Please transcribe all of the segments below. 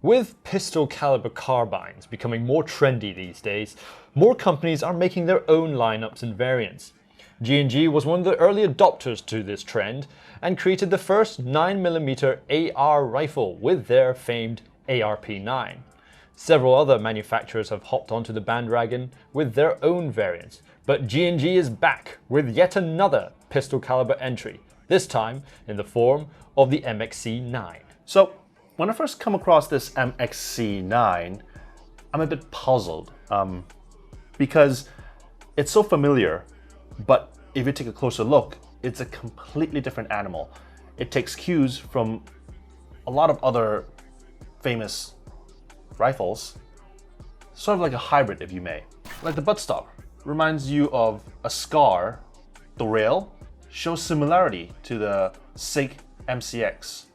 With pistol-calibre carbines becoming more trendy these days, more companies are making their own lineups and variants. G&G was one of the early adopters to this trend and created the first 9mm AR rifle with their famed ARP9. Several other manufacturers have hopped onto the bandwagon with their own variants, but G&G is back with yet another pistol-calibre entry, this time in the form of the MXC-9. So, when I first come across this MXC-9, I'm a bit puzzled because it's so familiar, but if you take a closer look, it's a completely different animal. It takes cues from a lot of other famous rifles, sort of like a hybrid, if you may. Like the buttstock reminds you of a SCAR. The rail shows similarity to the SIG MCX.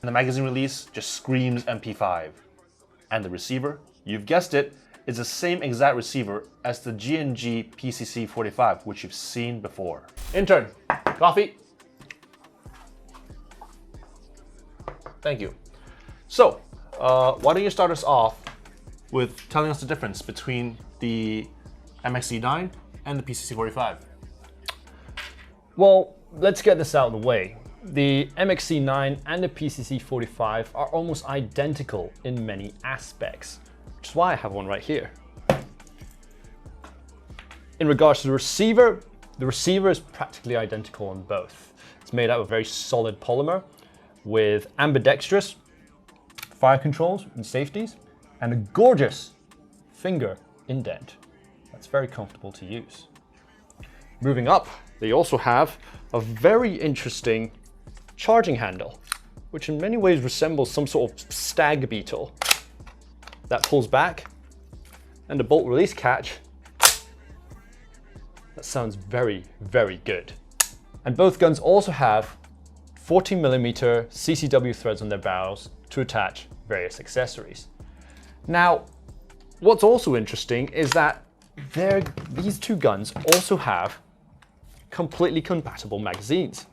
And the magazine release just screams MP5. And the receiver, you've guessed it, is the same exact receiver as the G&G PCC-45, which you've seen before. Intern, coffee. Thank you. So, why don't you start us off with telling us the difference between the MXC-9 and the PCC-45? Well, let's get this out of the way. The MXC-9 and the PCC-45 are almost identical in many aspects, which is why I have one right here. In regards to the receiver is practically identical on both. It's made out of very solid polymer with ambidextrous fire controls and safeties and a gorgeous finger indent that's very comfortable to use. Moving up, they also have a very interesting charging handle, which in many ways resembles some sort of stag beetle that pulls back, and a bolt release catch that sounds very, very good. And both guns also have 14mm CCW threads on their barrels to attach various accessories. Now, what's also interesting is that these two guns also have completely compatible magazines,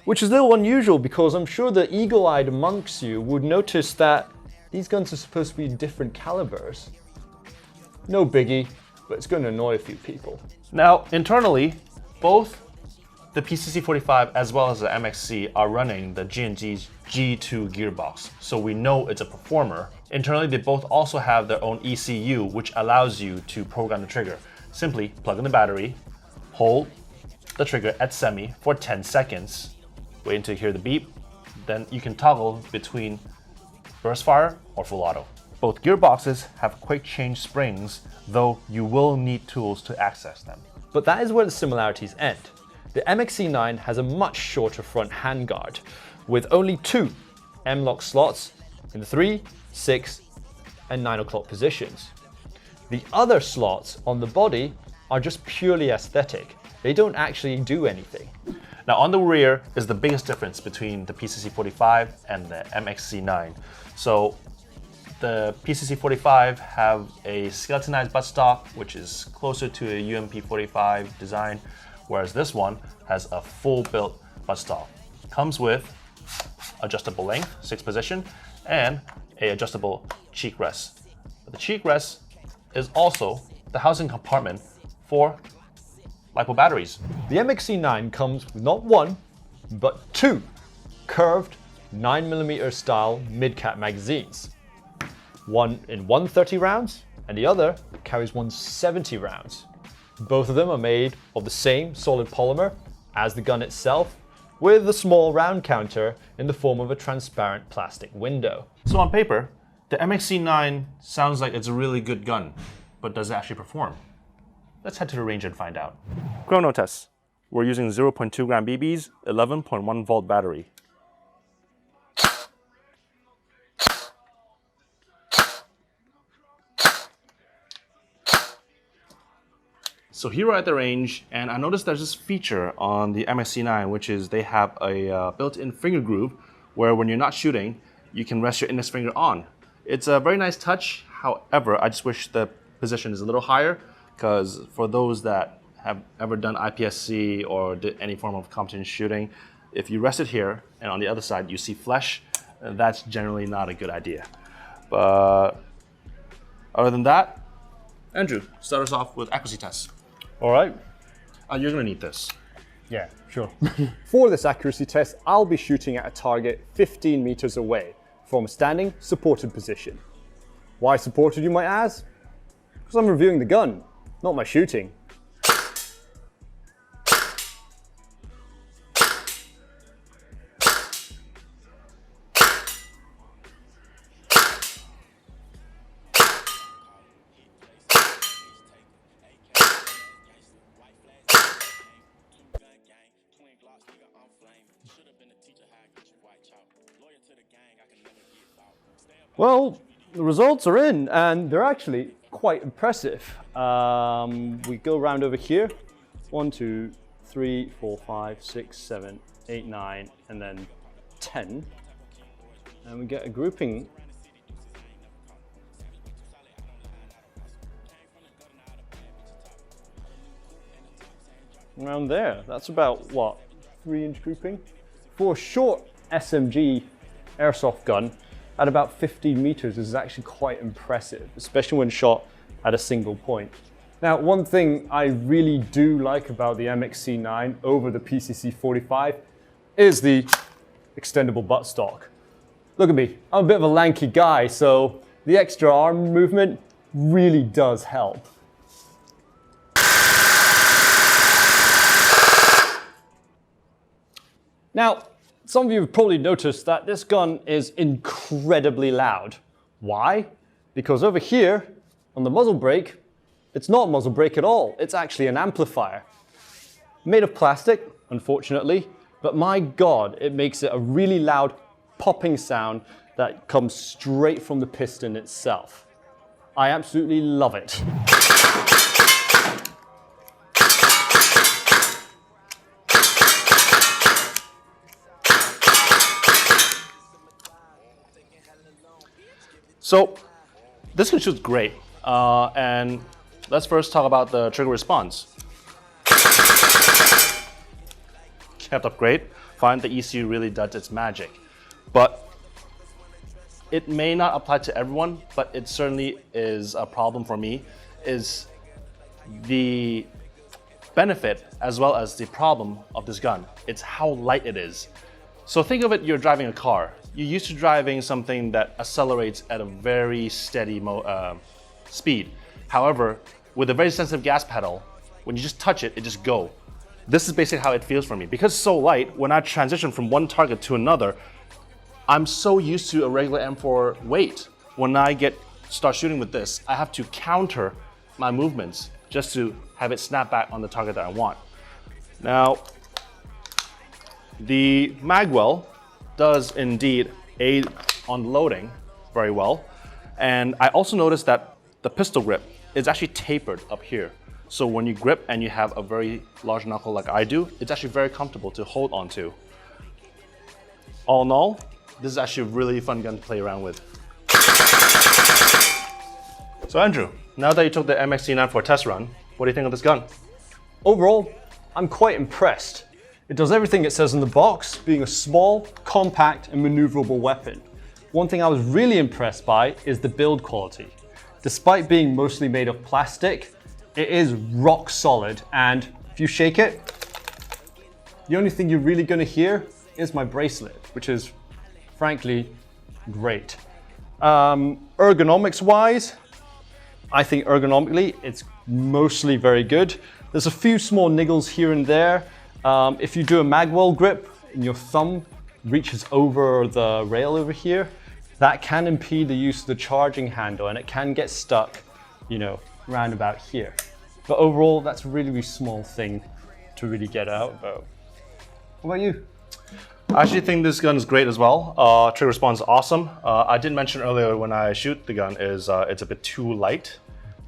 which is a little unusual because I'm sure the eagle-eyed amongst you would notice that these guns are supposed to be different calibers. No biggie, but it's going to annoy a few people. Now, internally, both the PCC-45 as well as the MXC are running the G&G's G2 gearbox, so we know it's a performer. Internally, they both also have their own ECU, which allows you to program the trigger. Simply plug in the battery, hold the trigger at semi for 10 seconds, wait until you hear the beep, then you can toggle between burst fire or full auto. Both gearboxes have quick change springs, though you will need tools to access them. But that is where the similarities end. The MXC-9 has a much shorter front handguard, with only 2 M-lock slots in the 3, 6, and 9 o'clock positions. The other slots on the body are just purely aesthetic. They don't actually do anything. Now on the rear is the biggest difference between the PCC-45 and the MXC-9. So the PCC-45 have a skeletonized buttstock, which is closer to a UMP-45 design, whereas this one has a full-built buttstock. Comes with adjustable length, 6 position, and a adjustable cheek rest. But the cheek rest is also the housing compartment for LiPo batteries. The MXC-9 comes with not 1, but 2 curved 9mm style mid-cap magazines. One in 130 rounds, and the other carries 170 rounds. Both of them are made of the same solid polymer as the gun itself, with a small round counter in the form of a transparent plastic window. So on paper, the MXC-9 sounds like it's a really good gun, but does it actually perform? Let's head to the range and find out. Chrono test. We're using 0.2 gram BBs, 11.1 volt battery. So here we're at the range, and I noticed there's this feature on the MXC-9, which is they have a built-in finger groove where when you're not shooting, you can rest your index finger on. It's a very nice touch. However, I just wish the position is a little higher, because for those that have ever done IPSC or did any form of competition shooting, if you rest it here and on the other side you see flesh, that's generally not a good idea. But other than that, Andrew, start us off with accuracy tests. All right. You're gonna need this. Yeah, sure. For this accuracy test, I'll be shooting at a target 15 meters away from a standing, supported position. Why supported, you might ask? Because I'm reviewing the gun, not my shooting. Well, the results are in, and they're actually quite impressive. We go around over here. 1, 2, 3, 4, 5, 6, 7, 8, 9, and then 10. And we get a grouping. Around there. That's about, what, 3-inch grouping? For a short SMG airsoft gun, at about 15 meters is actually quite impressive, especially when shot at a single point. Now, one thing I really do like about the MXC-9 over the PCC-45 is the extendable buttstock. Look at me, I'm a bit of a lanky guy, so the extra arm movement really does help. Now, some of you have probably noticed that this gun is incredibly loud. Why? Because over here, on the muzzle brake, it's not a muzzle brake at all. It's actually an amplifier. Made of plastic, unfortunately, but my God, it makes it a really loud popping sound that comes straight from the piston itself. I absolutely love it. So this gun shoots great, and let's first talk about the trigger response. Kept up great. Find the ECU really does its magic, but it may not apply to everyone, but it certainly is a problem for me, is the benefit as well as the problem of this gun. It's how light it is. So think of it, you're driving a car. You're used to driving something that accelerates at a very steady speed. However, with a very sensitive gas pedal, when you just touch it, it just goes. This is basically how it feels for me. Because it's so light, when I transition from one target to another, I'm so used to a regular M4 weight. When I start shooting with this, I have to counter my movements just to have it snap back on the target that I want. Now, the magwell does indeed aid on loading very well. And I also noticed that the pistol grip is actually tapered up here. So when you grip and you have a very large knuckle like I do, it's actually very comfortable to hold onto. All in all, this is actually a really fun gun to play around with. So Andrew, now that you took the MXC-9 for a test run, what do you think of this gun? Overall, I'm quite impressed. It does everything it says in the box, being a small, compact, and maneuverable weapon. One thing I was really impressed by is the build quality. Despite being mostly made of plastic, it is rock solid, and if you shake it, the only thing you're really going to hear is my bracelet, which is frankly great. Ergonomics-wise, I think ergonomically it's mostly very good. There's a few small niggles here and there. If you do a magwell grip and your thumb reaches over the rail over here, that can impede the use of the charging handle and it can get stuck, you know, round about here. But overall, that's a really, really small thing to really get out about. What about you? I actually think this gun is great as well. Trigger response is awesome. I did mention earlier when I shoot the gun is it's a bit too light,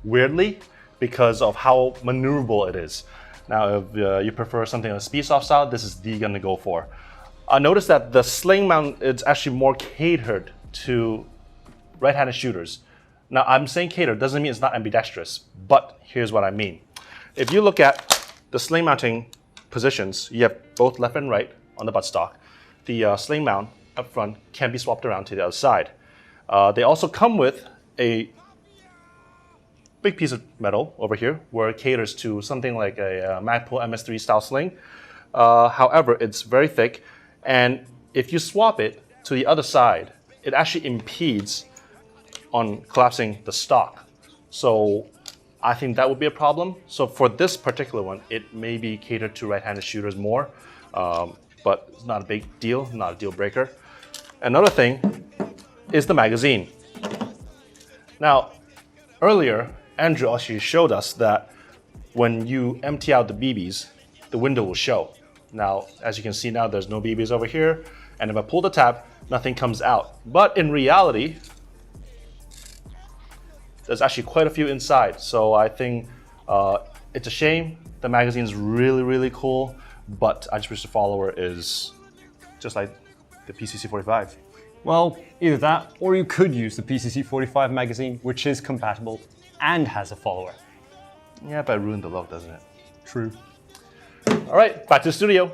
weirdly, because of how maneuverable it is. Now, if you prefer something on a speed-soft style, this is the gun to go for. I noticed that the sling mount is actually more catered to right-handed shooters. Now, I'm saying catered doesn't mean it's not ambidextrous, but here's what I mean. If you look at the sling mounting positions, you have both left and right on the buttstock. The sling mount up front can be swapped around to the other side. They also come with a big piece of metal over here where it caters to something like a Magpul MS3 style sling. However, it's very thick, and if you swap it to the other side, it actually impedes on collapsing the stock. So I think that would be a problem. So for this particular one, it may be catered to right-handed shooters more, but it's not a big deal, not a deal breaker. Another thing is the magazine. Now, earlier, Andrew actually showed us that when you empty out the BBs, the window will show. Now, as you can see now, there's no BBs over here, and if I pull the tab, nothing comes out. But in reality, there's actually quite a few inside. So I think it's a shame. The magazine's really, really cool, but I just wish the follower is just like the PCC-45. Well, either that, or you could use the PCC-45 magazine, which is compatible and has a follower. Yeah, but it ruined the look, doesn't it? True. All right, back to the studio.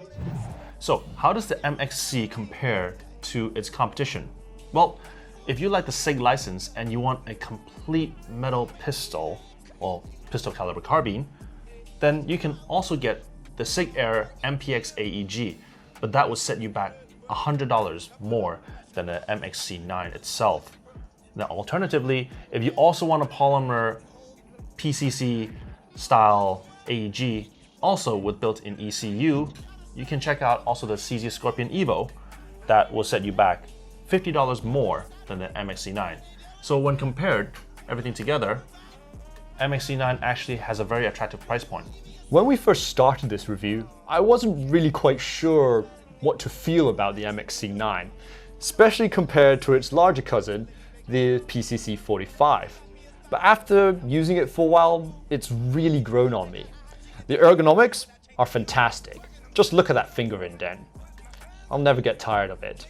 So how does the MXC compare to its competition? Well, if you like the SIG license and you want a complete metal pistol, or pistol-calibre carbine, then you can also get the SIG Air MPX AEG, but that will set you back $100 more than the MXC-9 itself. Now, alternatively, if you also want a polymer PCC style AEG, also with built-in ECU, you can check out also the CZ Scorpion Evo that will set you back $50 more than the MXC-9. So when compared, everything together, MXC-9 actually has a very attractive price point. When we first started this review, I wasn't really quite sure what to feel about the MXC-9, especially compared to its larger cousin, the PCC-45. But after using it for a while, it's really grown on me. The ergonomics are fantastic. Just look at that finger indent. I'll never get tired of it.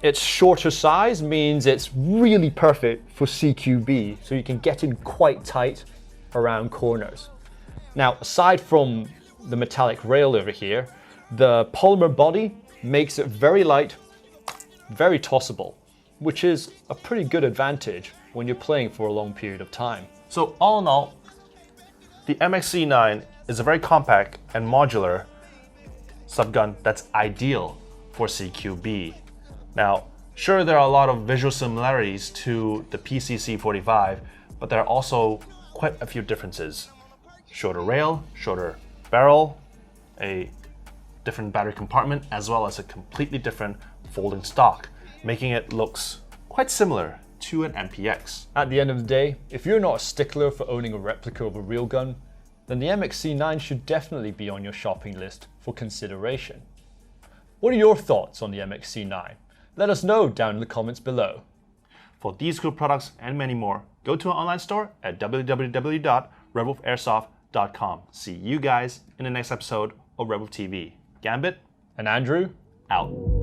Its shorter size means it's really perfect for CQB, so you can get in quite tight around corners. Now, aside from the metallic rail over here, the polymer body makes it very light, very tossable, which is a pretty good advantage when you're playing for a long period of time. So all in all, the MXC-9 is a very compact and modular subgun that's ideal for CQB. Now, sure, there are a lot of visual similarities to the PCC-45, but there are also quite a few differences. Shorter rail, shorter barrel, a different battery compartment, as well as a completely different folding stock, making it looks quite similar to an MPX. At the end of the day, if you're not a stickler for owning a replica of a real gun, then the MXC-9 should definitely be on your shopping list for consideration. What are your thoughts on the MXC-9? Let us know down in the comments below. For these cool products and many more, go to our online store at www.redwolfairsoft.com. See you guys in the next episode of RedWolf TV. Gambit And Andrew, out.